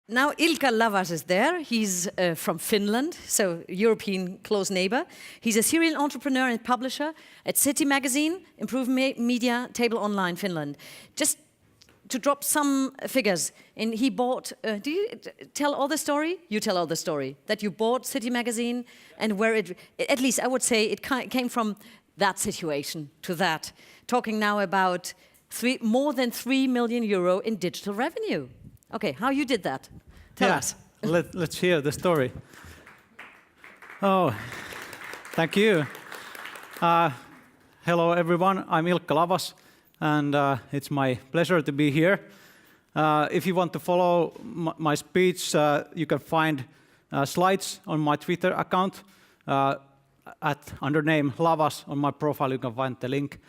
Now Ilkka Lavas is there. He's from Finland, so European close neighbor. He's a serial entrepreneur and publisher at City Magazine, Improve Media, Table Online, Finland. Just to drop some figures, and he bought, do you tell all the story? You tell all the story, that you bought City Magazine and where it, at least I would say it came from that situation to that. Talking now about more than 3 million euro in digital revenue. Okay, how you did that? Tell us. Let's hear the story. Oh, thank you. Hello everyone, I'm Ilkka Lavas, and it's my pleasure to be here. If you want to follow my speech, you can find slides on my Twitter account under name Lavas. On my profile you can find the link.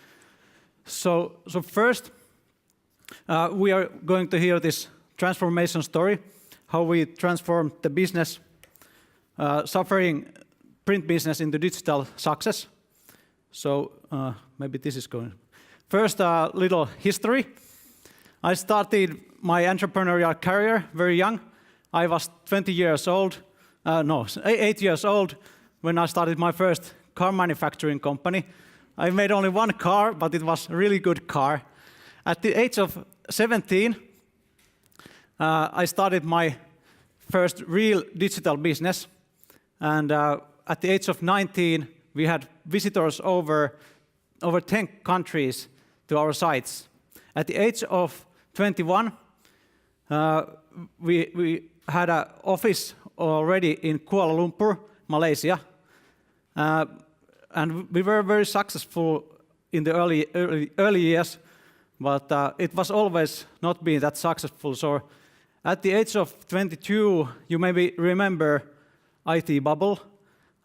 So first, we are going to hear this transformation story, how we transformed the business, suffering print business into digital success. So maybe this is going. First, a little history. I started my entrepreneurial career very young. I was 8 years old when I started my first car manufacturing company. I made only one car, but it was a really good car. At the age of 17, I started my first real digital business, and at the age of 19, we had visitors over 10 countries to our sites. At the age of 21, we had an office already in Kuala Lumpur, Malaysia, and we were very successful in the early years, but it was always not been that successful. So at the age of 22, you maybe remember IT bubble,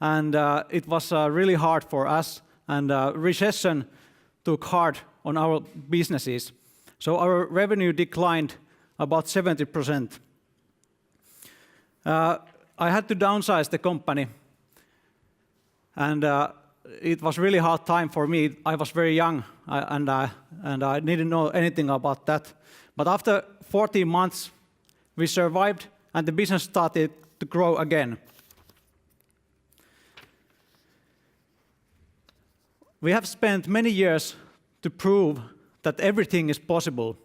and it was really hard for us, and recession took hard on our businesses. So our revenue declined about 70%. I had to downsize the company, and it was really hard time for me. I was very young, and I didn't know anything about that. But after 14 months, we survived, and the business started to grow again. We have spent many years to prove that everything is possible.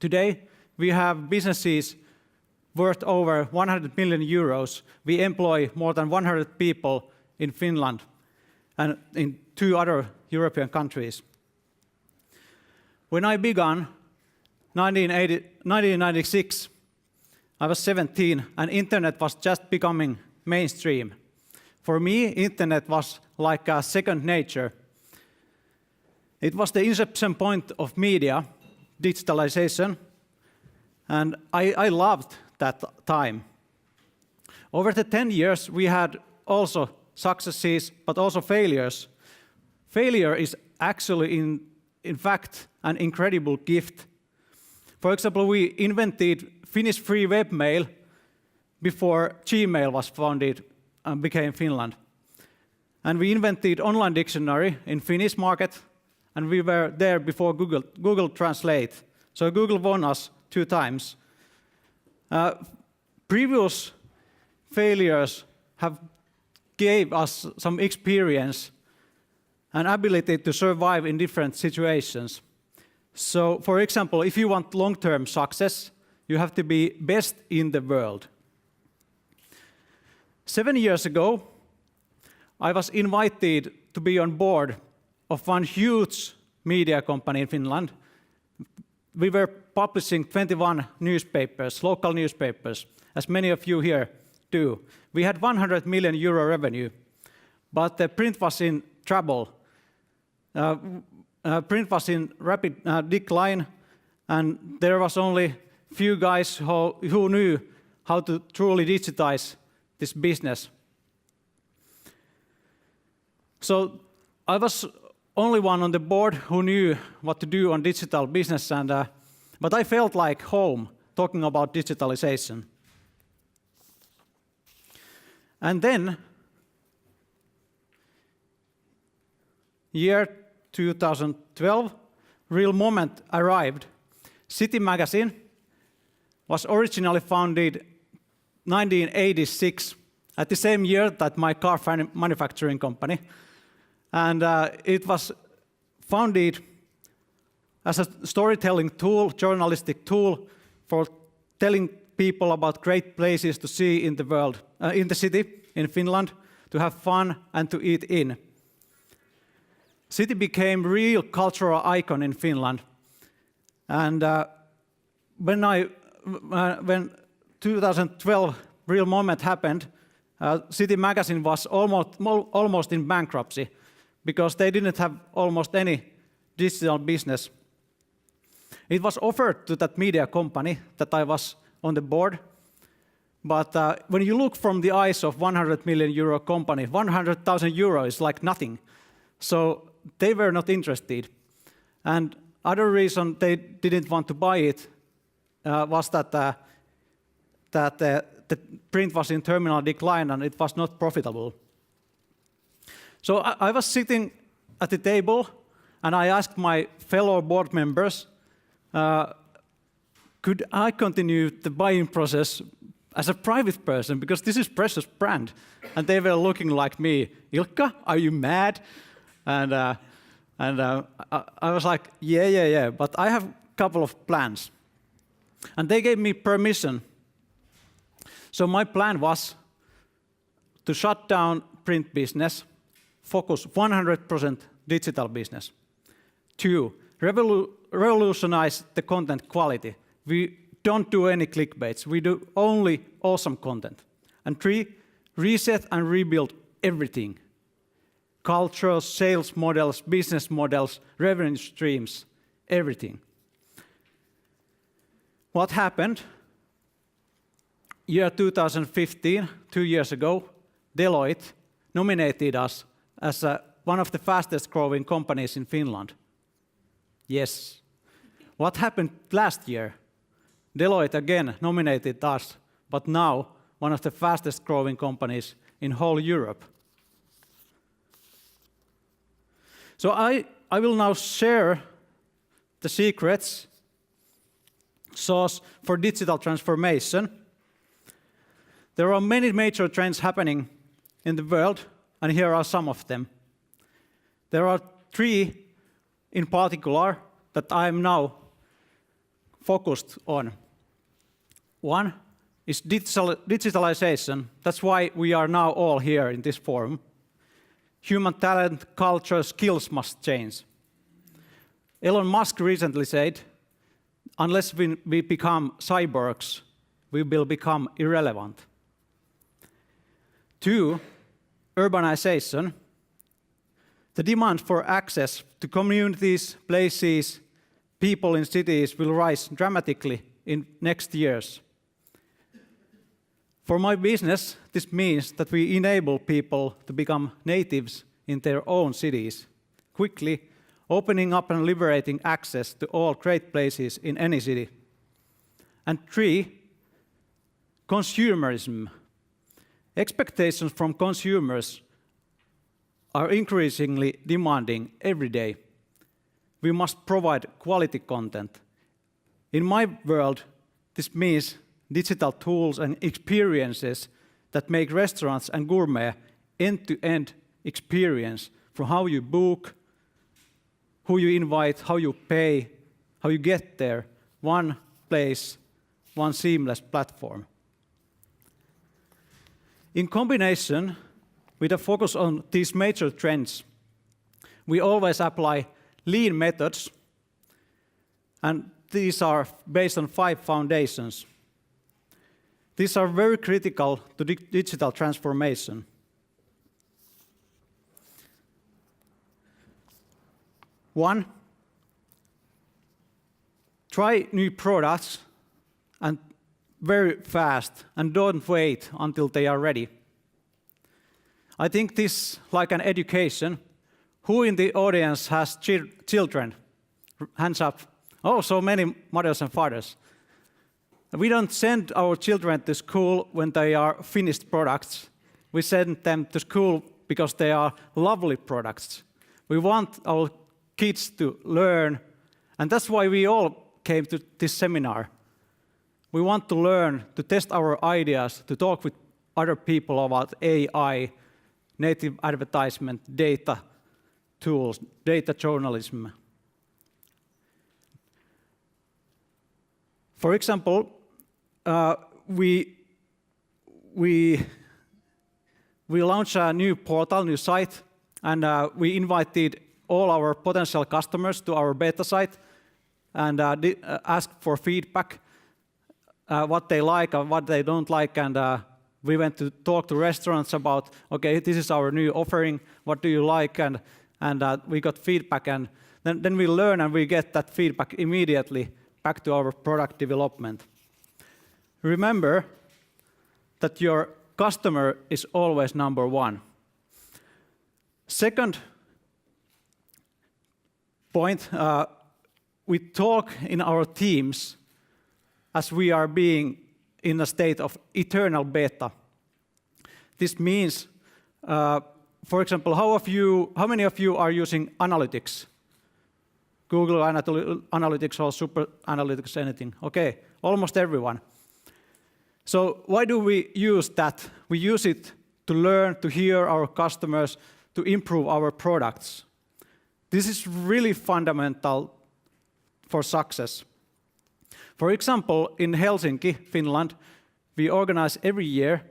Today, we have businesses worth over 100 million euros. We employ more than 100 people in Finland and in 2 other European countries. When I began, 1996, I was 17, and internet was just becoming mainstream. For me, internet was like a second nature. It was the inception point of media, digitalization, and I loved that time. Over the 10 years, we had also successes, but also failures. Failure is actually, in fact, an incredible gift. For example, we invented Finnish free webmail before Gmail was founded and became Finland. And we invented online dictionary in Finnish market, and we were there before Google Translate. So Google won us 2 times. Previous failures have gave us some experience and ability to survive in different situations. So, for example, if you want long-term success, you have to be best in the world. 7 years ago, I was invited to be on board of one huge media company in Finland. We were publishing 21 newspapers, local newspapers, as many of you here do. We had 100 million euro revenue, but the print was in trouble. Print was in rapid decline, and there was only few guys who knew how to truly digitize this business. So I was only one on the board who knew what to do on digital business, but I felt like home talking about digitalization. And then, year 2012, real moment arrived. City Magazine was originally founded 1986, at the same year that my car manufacturing company. And it was founded as a storytelling tool, journalistic tool for telling people about great places to see in the world, in the city, in Finland, to have fun and to eat in. City became a real cultural icon in Finland. And when 2012 real moment happened, City magazine was almost in bankruptcy because they didn't have almost any digital business. It was offered to that media company that I was on the board, but when you look from the eyes of 100 million euro company, 100,000 euro is like nothing. So they were not interested. And other reason they didn't want to buy it was that the print was in terminal decline and it was not profitable. So I was sitting at the table and I asked my fellow board members, could I continue the buying process as a private person, because this is precious brand? And they were looking like me, Ilkka, are you mad? And I was like, yeah, but I have a couple of plans. And they gave me permission. So my plan was to shut down print business, focus 100% digital business. 2, revolutionize the content quality. We don't do any clickbaits. We do only awesome content. And 3, reset and rebuild everything. Culture, sales models, business models, revenue streams, everything. What happened? Year 2015, 2 years ago, Deloitte nominated us as one of the fastest growing companies in Finland. Yes. What happened last year? Deloitte again nominated us, but now one of the fastest growing companies in whole Europe. So I will now share the secrets sauce for digital transformation. There are many major trends happening in the world, and here are some of them. There are 3 in particular that I am now focused on. 1 is digitalization. That's why we are now all here in this forum. Human talent, culture, skills must change. Elon Musk recently said, unless we become cyborgs, we will become irrelevant. 2, urbanization. The demand for access to communities, places, people in cities will rise dramatically in next years. For my business, this means that we enable people to become natives in their own cities, quickly opening up and liberating access to all great places in any city. And 3, consumerism. Expectations from consumers are increasingly demanding every day. We must provide quality content. In my world, this means digital tools and experiences that make restaurants and gourmet end-to-end experience, from how you book, who you invite, how you pay, how you get there, one place, one seamless platform. In combination with a focus on these major trends, we always apply lean methods, and these are based on 5 foundations. These are very critical to digital transformation. 1, try new products and very fast, and don't wait until they are ready. I think this like an education. Who in the audience has children? Hands up. Oh, so many mothers and fathers. We don't send our children to school when they are finished products. We send them to school because they are lovely products. We want our kids to learn, and that's why we all came to this seminar. we want to learn to test our ideas, to talk with other people about AI, native advertisement, data tools, data journalism. For example, we launched a new portal, new site, and we invited all our potential customers to our beta site and asked for feedback, what they like and what they don't like, and we went to talk to restaurants about, okay, this is our new offering, what do you like, and we got feedback, and then we learn and we get that feedback immediately back to our product development. Remember that your customer is always number one. Second point, we talk in our teams as we are being in a state of eternal beta. This means, for example, how many of you are using analytics? Google Analytics or Super Analytics, anything? Okay, almost everyone. So why do we use that? We use it to learn, to hear our customers, to improve our products. This is really fundamental for success. For example, in Helsinki, Finland, we organize every year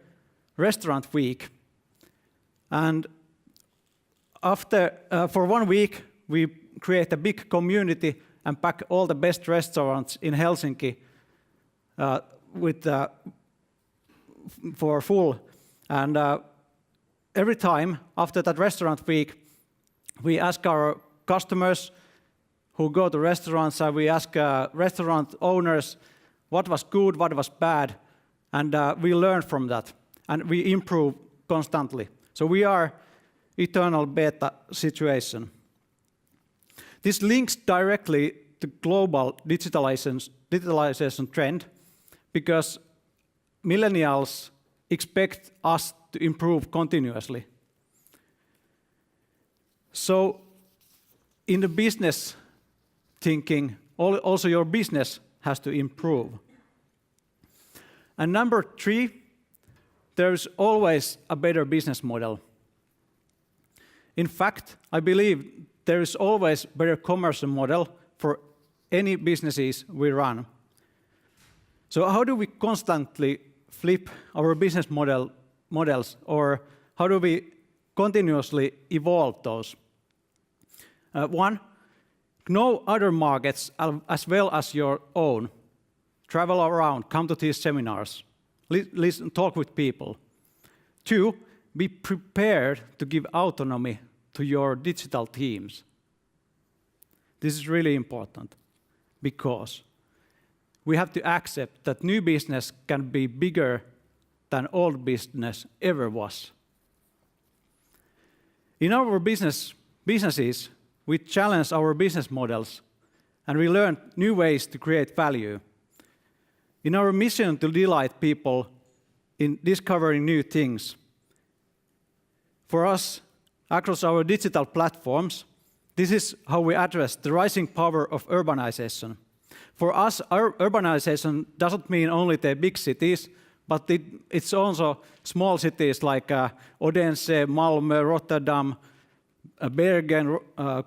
Restaurant Week. And for 1 week, we create a big community and pack all the best restaurants in Helsinki for full. And every time after that Restaurant Week, we ask our customers who go to restaurants, and we ask restaurant owners what was good, what was bad, and we learn from that, and we improve constantly. So we are eternal beta situation. This links directly to global digitalization trend, because millennials expect us to improve continuously. So in the business thinking, also your business has to improve. And number 3, there's always a better business model. In fact, I believe there is always a better commercial model for any businesses we run. So how do we constantly flip our business models, or how do we continuously evolve those? One, know other markets as well as your own. Travel around, come to these seminars, listen, talk with people. 2, be prepared to give autonomy to your digital teams. This is really important because we have to accept that new business can be bigger than old business ever was. In our businesses, we challenge our business models and we learn new ways to create value. In our mission to delight people in discovering new things, for us, across our digital platforms, this is how we address the rising power of urbanization. For us, our urbanization doesn't mean only the big cities, but it's also small cities like Odense, Malmö, Rotterdam, Bergen,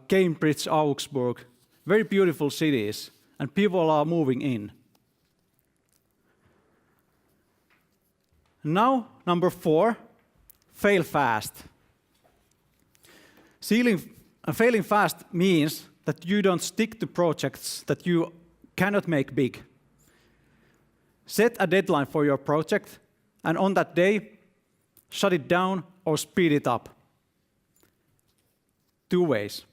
Cambridge, Augsburg. Very beautiful cities, and people are moving in. Now, number 4, fail fast. Failing fast means that you don't stick to projects that you cannot make big. Set a deadline for your project, and on that day, shut it down or speed it up. 2 ways.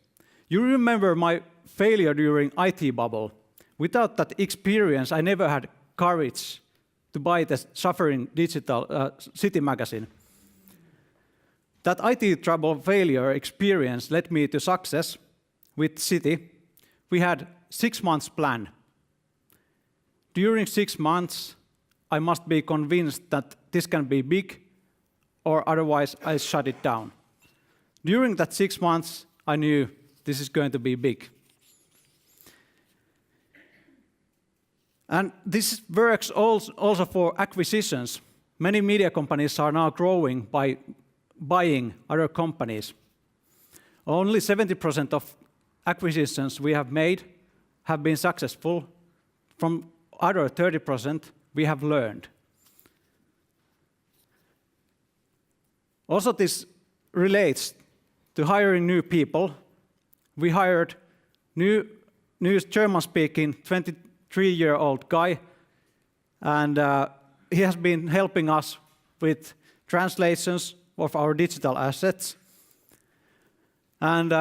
You remember my failure during IT bubble. Without that experience, I never had courage to buy the suffering digital City magazine. That IT trouble failure experience led me to success with City. We had 6 months plan. During 6 months, I must be convinced that this can be big, or otherwise I shut it down. During that 6 months, I knew this is going to be big. And this works also for acquisitions. Many media companies are now growing by buying other companies. Only 70% of acquisitions we have made have been successful. From other 30%, we have learned. Also, this relates to hiring new people. We hired new German-speaking 23-year-old guy, and he has been helping us with translations of our digital assets. And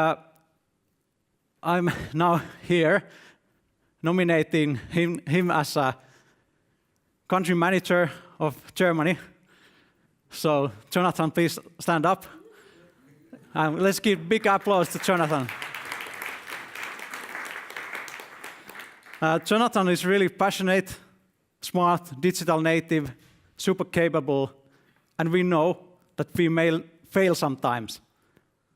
I'm now here nominating him as a country manager of Germany. So, Jonathan, please stand up. Let's give big applause to Jonathan. Jonathan is really passionate, smart, digital native, super capable, and we know that we may fail sometimes,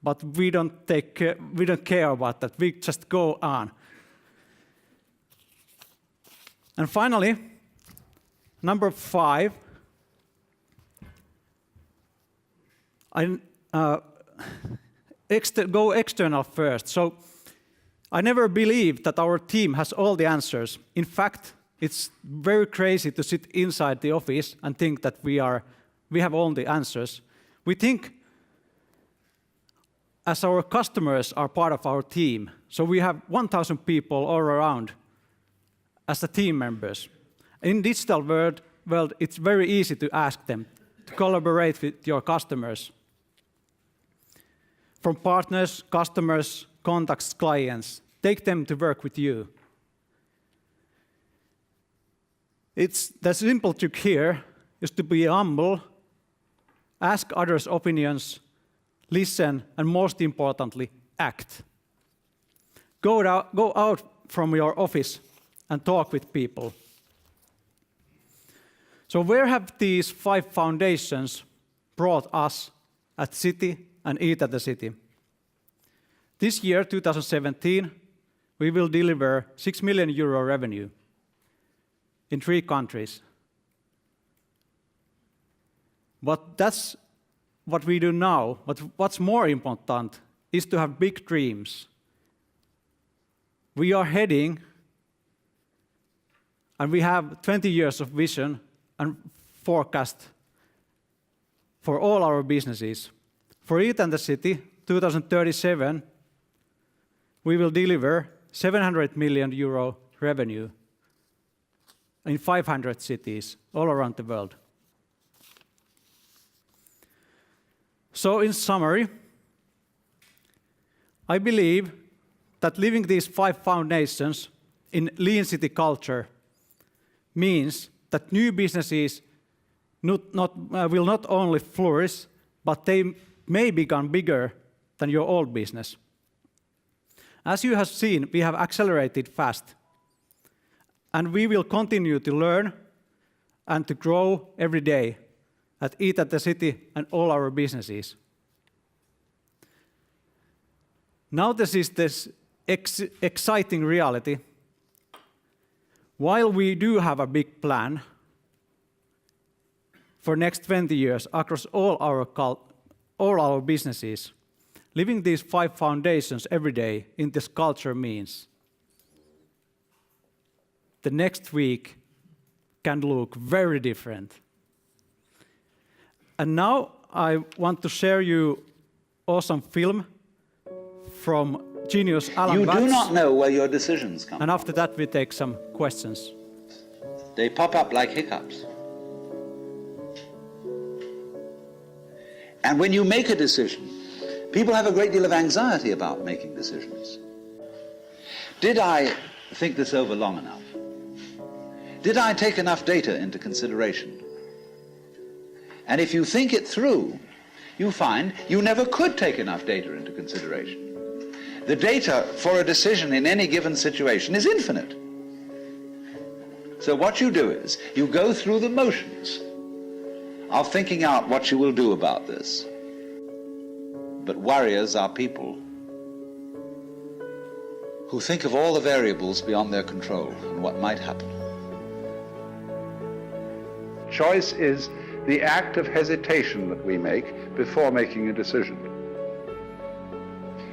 but we don't care about that. We just go on. And finally, number 5. I go external first. So I never believed that our team has all the answers. In fact, it's very crazy to sit inside the office and think that we have all the answers. We think as our customers are part of our team. So we have 1,000 people all around as the team members. In digital world, it's very easy to ask them to collaborate with your customers. From partners, customers, contacts, clients, take them to work with you. The simple trick here is to be humble, ask others' opinions, listen, and most importantly, act. Go out from your office and talk with people. So where have these 5 foundations brought us at City and Eat at the City? This year, 2017, we will deliver 6 million euro revenue in 3 countries. But that's what we do now. But what's more important is to have big dreams. We are heading, and we have 20 years of vision and forecast for all our businesses. For Eat and the City, 2037, we will deliver 700 million euro revenue in 500 cities all around the world. So in summary, I believe that living these 5 foundations in lean city culture means that new businesses will not only flourish, but they may become bigger than your old business. As you have seen, we have accelerated fast, and we will continue to learn and to grow every day at Eat at the City and all our businesses. Now this is this exciting reality. While we do have a big plan for next 20 years across all our businesses, living these 5 foundations every day in this culture means the next week can look very different. And now I want to share you awesome film from genius Alan Watts. You do not know where your decisions come from. And after that we take some questions. They pop up like hiccups. And when you make a decision, people have a great deal of anxiety about making decisions. Did I think this over long enough? Did I take enough data into consideration? And if you think it through, you find you never could take enough data into consideration. The data for a decision in any given situation is infinite. So what you do is you go through the motions of thinking out what you will do about this. But warriors are people who think of all the variables beyond their control and what might happen. Choice is the act of hesitation that we make before making a decision.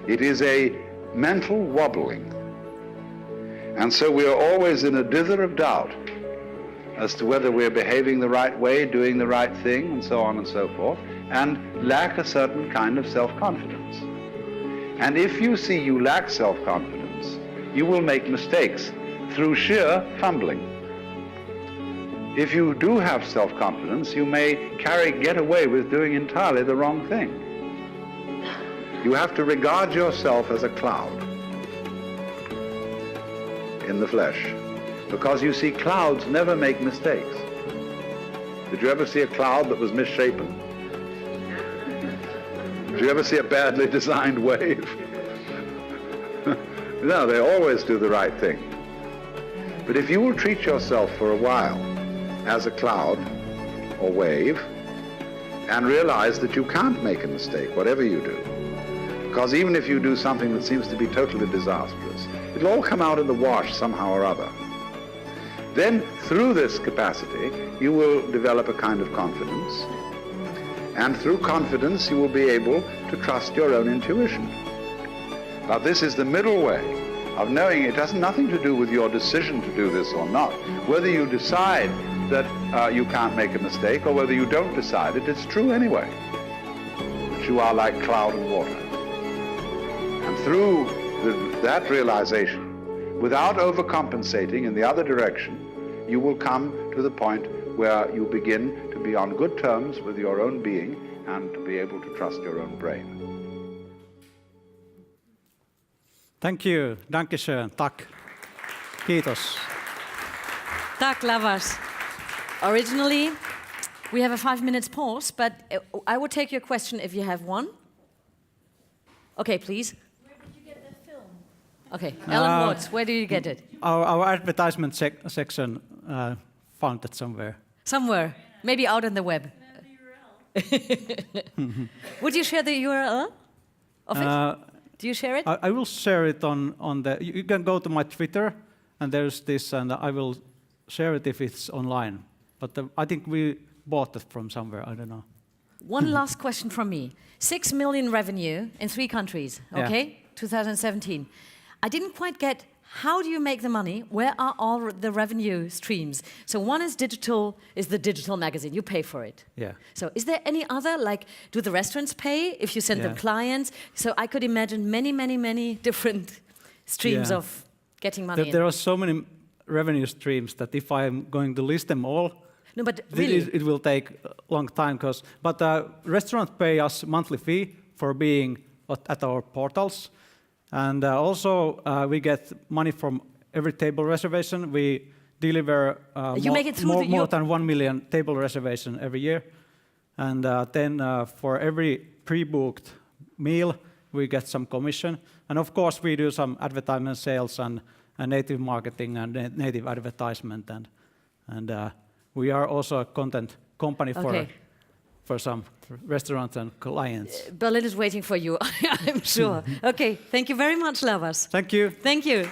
It is a mental wobbling. And so we are always in a dither of doubt as to whether we're behaving the right way, doing the right thing, and so on and so forth, and lack a certain kind of self-confidence. And if you see you lack self-confidence, you will make mistakes through sheer fumbling. If you do have self-confidence, you may get away with doing entirely the wrong thing. You have to regard yourself as a cloud in the flesh, because you see, clouds never make mistakes. Did you ever see a cloud that was misshapen? Did you ever see a badly designed wave? No, they always do the right thing. But if you will treat yourself for a while as a cloud or wave and realize that you can't make a mistake, whatever you do, because even if you do something that seems to be totally disastrous, it'll all come out in the wash somehow or other. Then, through this capacity, you will develop a kind of confidence. And through confidence, you will be able to trust your own intuition. Now, this is the middle way of knowing it has nothing to do with your decision to do this or not. Whether you decide that you can't make a mistake or whether you don't decide it, it's true anyway. That you are like cloud and water. And through that realization, without overcompensating in the other direction, you will come to the point where you begin to be on good terms with your own being and to be able to trust your own brain. Thank you. Dankeschön. Tack. Kiitos. Tack, Lavas. Originally, we have a 5 minutes pause, but I will take your question if you have one. Okay, please. Where did you get the film? Okay, Alan Watts, where do you get it? Our advertisement section found it somewhere. Somewhere, maybe out on the web. Would you share the URL of it? Do you share it? I will share it on the. You can go to my Twitter, and there's this, and I will share it if it's online. But I think we bought it from somewhere. I don't know. One last question from me. 6 million revenue in 3 countries. Okay, 2017. I didn't quite get. How do you make the money? Where are all the revenue streams? So one is the digital magazine. You pay for it. Yeah. So is there any other, like, do the restaurants pay if you send them clients? So I could imagine many different streams of getting money in. There are so many revenue streams that if I'm going to list them all, no, but really, it will take a long time. But restaurants pay us monthly fee for being at our portals. And also, we get money from every table reservation. We deliver more than 1 million table reservation every year. And then for every pre-booked meal, we get some commission. And of course, we do some advertisement sales and native marketing and native advertisement. And we are also a content company for some restaurants and clients. Berlin is waiting for you, I'm sure. Okay, thank you very much, Lavas. Thank you. Thank you.